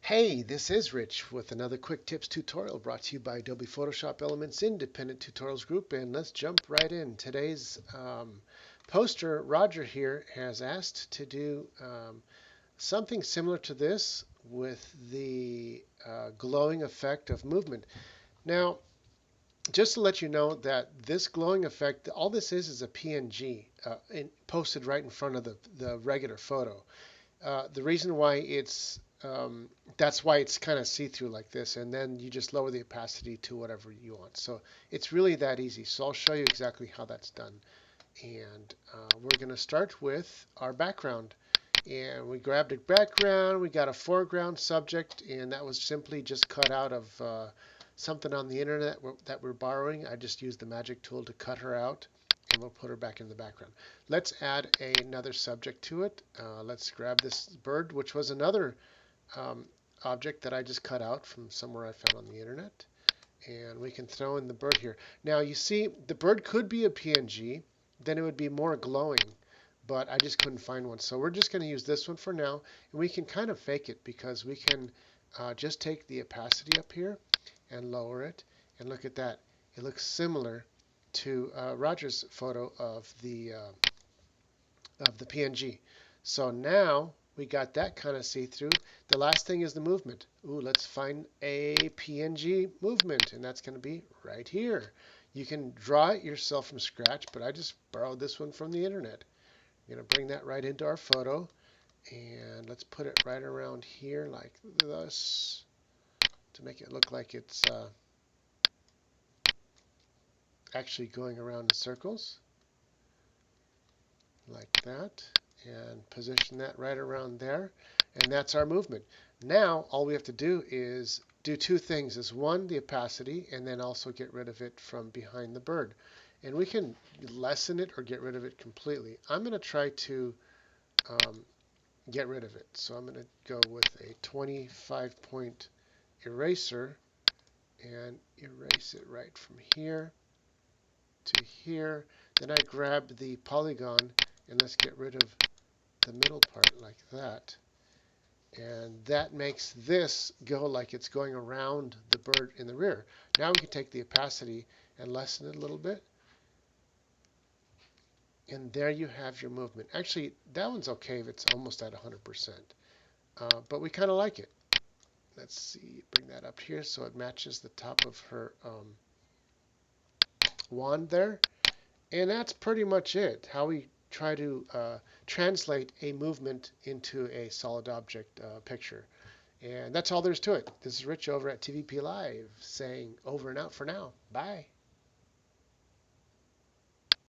Hey, this is Rich with another quick tips tutorial brought to you by Adobe Photoshop Elements Independent Tutorials Group, and let's jump right in. Today's poster, Roger here, has asked to do something similar to this with the glowing effect of movement. Now, just to let you know that this glowing effect, all this is a PNG posted right in front of the regular photo. The reason why that's why it's kind of see-through like this, and then you just lower the opacity to whatever you want. So it's really that easy. So I'll show you exactly how that's done. And we're going to start with our background. And we grabbed a background, we got a foreground subject, and that was simply just cut out of something on the internet that we're borrowing. I just used the magic tool to cut her out, and we'll put her back in the background. Let's add another subject to it. Let's grab this bird, which was another object that I just cut out from somewhere I found on the internet. And we can throw in the bird here. Now you see, the bird could be a PNG, then it would be more glowing, but I just couldn't find one. So we're just going to use this one for now, and we can kind of fake it because we can just take the opacity up here and lower it, and look at that. It looks similar to Roger's photo of the PNG. So now we got that kind of see-through. The last thing is the movement. Ooh, let's find a PNG movement, and that's going to be right here. You can draw it yourself from scratch, but I just borrowed this one from the internet. I'm going to bring that right into our photo, and let's put it right around here like this to make it look like it's actually going around in circles, like that, and position that right around there, and that's our movement. Now all we have to do is do two things: is one, the opacity, and then also get rid of it from behind the bird. And we can lessen it or get rid of it completely. I'm going to try to get rid of it, so I'm going to go with a 25-point eraser and erase it right from here to here. Then I grab the polygon, and let's get rid of the middle part like that. And that makes this go like it's going around the bird in the rear. Now we can take the opacity and lessen it a little bit. And there you have your movement. Actually, that one's okay if it's almost at 100%. But we kind of like it. Let's see, bring that up here so it matches the top of her wand there. And that's pretty much it, how we try to translate a movement into a solid object picture. And that's all there is to it. This is Rich over at TVP Live saying over and out for now. Bye.